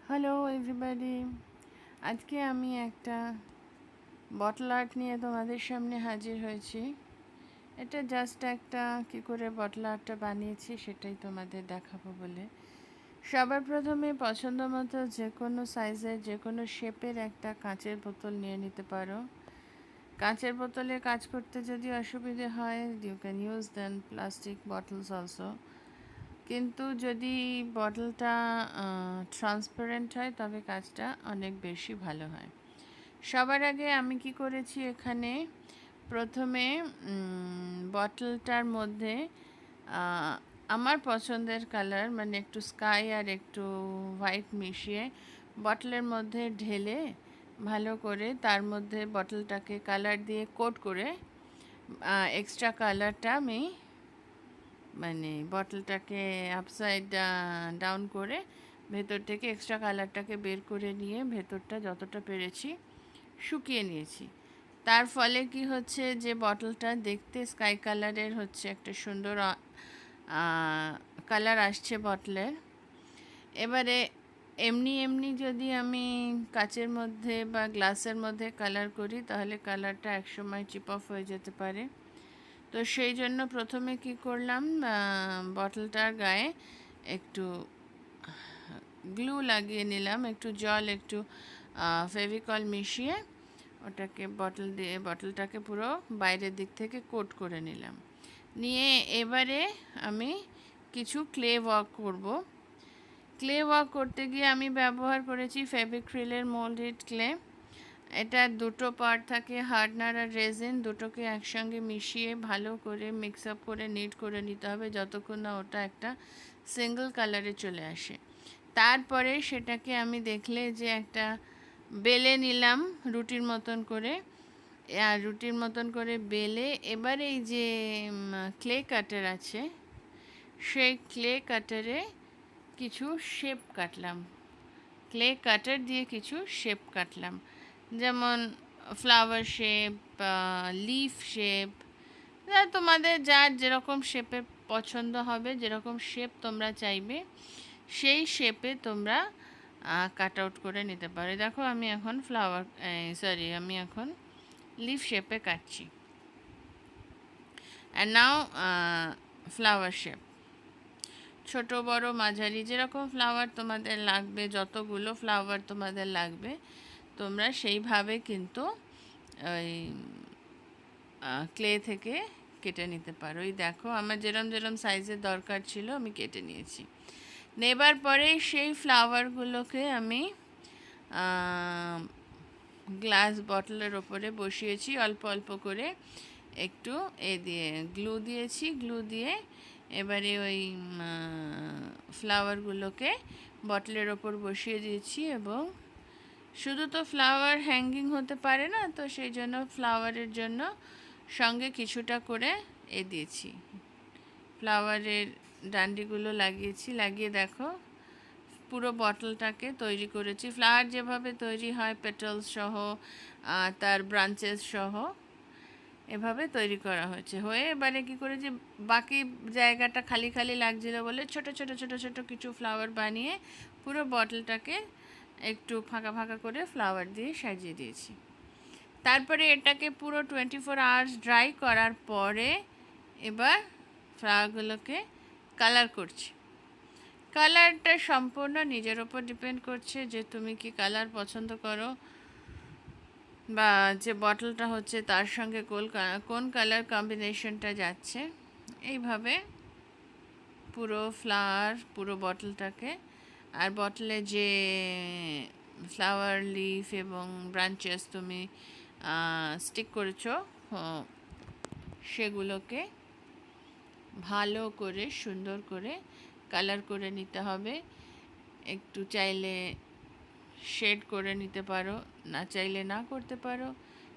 Hello everybody, আজকে আমি একটা বটল আর্ট নিয়ে তোমাদের সামনে হাজির হয়েছি। এটা জাস্ট একটা কী করে বটল আর্টটা বানিয়েছি সেটাই তোমাদের দেখাবো বলে। সবার প্রথমে পছন্দ মতো যে কোনো সাইজের যে কোনো শেপের একটা কাঁচের বোতল নিয়ে নিতে পারো। কাঁচের বোতলে কাজ করতে যদি অসুবিধে হয় you can use then plastic bottles also, কিন্তু যদি বটলটা ট্রান্সপারেন্ট হয় তবে কাজটা অনেক বেশি ভালো হয়। সবার আগে আমি কি করেছি, এখানে প্রথমে বটলটার মধ্যে আমার পছন্দের কালার মানে একটু স্কাই আর একটু হোয়াইট মিশিয়ে বটলের মধ্যে ঢেলে ভালো করে তার মধ্যে বটলটাকে কালার দিয়ে কোট করে এক্সট্রা কালারটা আমি মানে বটলটাকে আপসাইড ডাউন করে ভেতর থেকে এক্সট্রা কালারটাকে বের করে নিয়ে ভেতরটা যতটা পেরেছি শুকিয়ে নিয়েছি। তার ফলে কি হচ্ছে, যে বটলটা দেখতে স্কাই কালারের হচ্ছে, একটা সুন্দর কালার আসছে বটলের। এবারে এমনি এমনি যদি আমি কাচের মধ্যে বা গ্লাসের মধ্যে কালার করি তাহলে কালারটা একসময় চিপ অফ হয়ে যেতে পারে। তো সেই জন্য প্রথমে কি করলাম, বটলটার গায়ে একটু গ্লু লাগিয়ে নিলাম, একটু জল একটু ফেভিকল মিশিয়ে ওটাকে বটলটাকে পুরো বাইরের দিক থেকে কোট করে নিলাম। নিয়ে এবারে আমি কিছু ক্লে ওয়ার্ক করব। ক্লে ওয়ার্ক করতে গিয়ে আমি ব্যবহার করেছি ফেভিক্রিলের মোল্ডেড ক্লে। এটা দুটো পার্ট থাকে, হার্ডনার আর রেজিন, দুটোকে একসঙ্গে মিশিয়ে ভালো করে মিক্স আপ করে নিট করে নিতে হবে যতক্ষণ না ওটা একটা সিঙ্গল কালারে চলে আসে। তারপরে সেটাকে আমি দেখলে যে একটা বেলে নিলাম রুটির মতন করে, আর রুটির মতন করে বেলে এবার এই যে ক্লে কাটার আছে সেই ক্লে কাটারে কিছু শেপ কাটলাম, ক্লে কাটার দিয়ে কিছু শেপ কাটলাম, যেমন ফ্লাওয়ার শেপ, লিফ শেপ, তোমাদের যার যেরকম শেপে পছন্দ হবে, যেরকম শেপ তোমরা চাইবে সেই শেপে তোমরা কাট আউট করে নিতে পারো। দেখো আমি এখন আমি এখন লিফ শেপে কাটছি। অ্যান্ড নাও ফ্লাওয়ার শেপ, ছোট বড় মাঝারি যেরকম ফ্লাওয়ার তোমাদের লাগবে, যতগুলো ফ্লাওয়ার তোমাদের লাগবে তোমরা সেইভাবে কিন্তু ওই ক্লে থেকে কেটে নিতে পারো। এই দেখো আমার যেরম যেরম সাইজের দরকার ছিল আমি কেটে নিয়েছি। নেবার পরে সেই ফ্লাওয়ারগুলোকে আমি গ্লাস বটলের ওপরে বসিয়েছি, অল্প অল্প করে একটু দিয়ে গ্লু দিয়েছি, গ্লু দিয়ে এবারে ওই ফ্লাওয়ারগুলোকে বটলের ওপর বসিয়ে দিয়েছি। এবং শুধু তো ফ্লাওয়ার হ্যাঙ্গিং হতে পারে না, তো সেই জন্য ফ্লাওয়ারের জন্য সঙ্গে কিছুটা করে দিয়েছি, ফ্লাওয়ারের ডান্ডিগুলো লাগিয়েছি। লাগিয়ে দেখো পুরো বটলটাকে তৈরি করেছি। ফ্লাওয়ার যেভাবে তৈরি হয় পেটালস সহ তার ব্রাঞ্চেস সহ এভাবে তৈরি করা হয়েছে। হয়ে এবারে কী করেছি, বাকি জায়গাটা খালি খালি লাগছিল বলে ছোট ছোট ছোট ছোট কিছু ফ্লাওয়ার বানিয়ে পুরো বটলটাকে একটু ফাঁকা ফাঁকা করে ফ্লাওয়ার দিয়ে সাজিয়ে দিয়েছি। তারপরে এটাকে পুরো 24 আওয়ার্স ড্রাই করার পরে এবার ফ্লাওয়ারগুলোকে কালার করছি। কালারটা সম্পূর্ণ নিজের ওপর ডিপেন্ড করছে যে তুমি কি কালার পছন্দ করো, বা যে বটলটা হচ্ছে তার সঙ্গে কোন কালার কম্বিনেশনটা যাচ্ছে। এইভাবে পুরো ফ্লাওয়ার পুরো বটলটাকে, আর বটলে যে ফ্লাওয়ার লিফ এবং ব্রাঞ্চেস তুমি স্টিক করেছো সেগুলোকে ভালো করে সুন্দর করে কালার করে নিতে হবে। একটু চাইলে শেড করে নিতে পারো, না চাইলে না করতে পারো,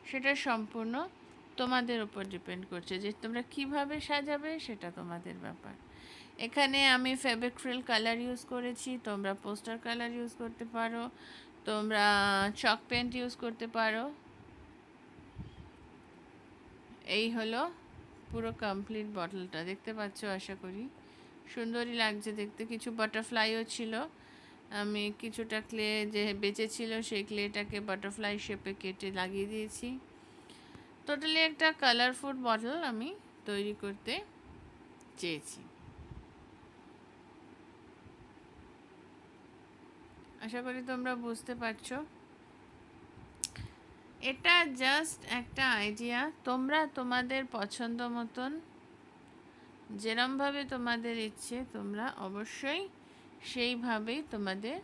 সেটা সম্পূর্ণ তোমাদের উপর ডিপেন্ড করছে যে তোমরা কিভাবে সাজাবে, সেটা তোমাদের ব্যাপার। এখানে আমি ফেভিক্রিল কালার ইউজ করেছি, তোমরা পোস্টার কালার ইউজ করতে পারো, তোমরা চক পেন্ট ইউজ করতে পারো। এই হলো পুরো কমপ্লিট বটলটা, দেখতে পাচ্ছ আশা করি সুন্দরই লাগছে দেখতে। কিছু বাটারফ্লাইও ছিল আমি কিছুটা ক্লে যে বেঁচেছিল সেই ক্লেটাকে বাটারফ্লাই শেপে কেটে লাগিয়ে দিয়েছি। টোটালি একটা কালারফুল বটল আমি তৈরি করতে চেয়েছি। আশা করি তোমরা বুঝতে পারছো। এটা জাস্ট একটা আইডিয়া, তোমরা তোমাদের পছন্দ মতন যেরমভাবে তোমাদের ইচ্ছে তোমরা অবশ্যই সেইভাবেই তোমাদের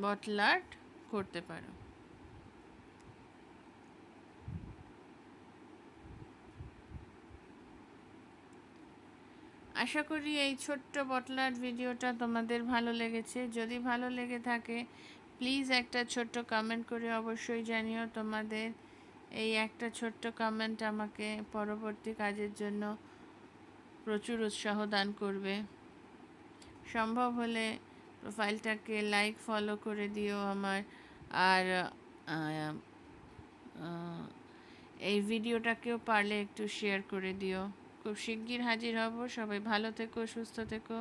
বটল আর্ট করতে পারো। আশা করি এই ছোট্ট বটল আর্ট ভিডিওটা তোমাদের ভালো লেগেছে। যদি ভালো লেগে থাকে প্লিজ একটা ছোট্ট কমেন্ট করে অবশ্যই জানিও। তোমাদের এই একটা ছোট্ট কমেন্ট আমাকে পরবর্তী কাজের জন্য প্রচুর উৎসাহ দান করবে। সম্ভব হলে প্রোফাইলটাকে লাইক ফলো করে দিও আমার। আর এই ভিডিওটাকেও পারলে একটু শেয়ার করে দিও। খুব শিগগির হাজির হব। সবাই ভালো থেকো, সুস্থ থেকো।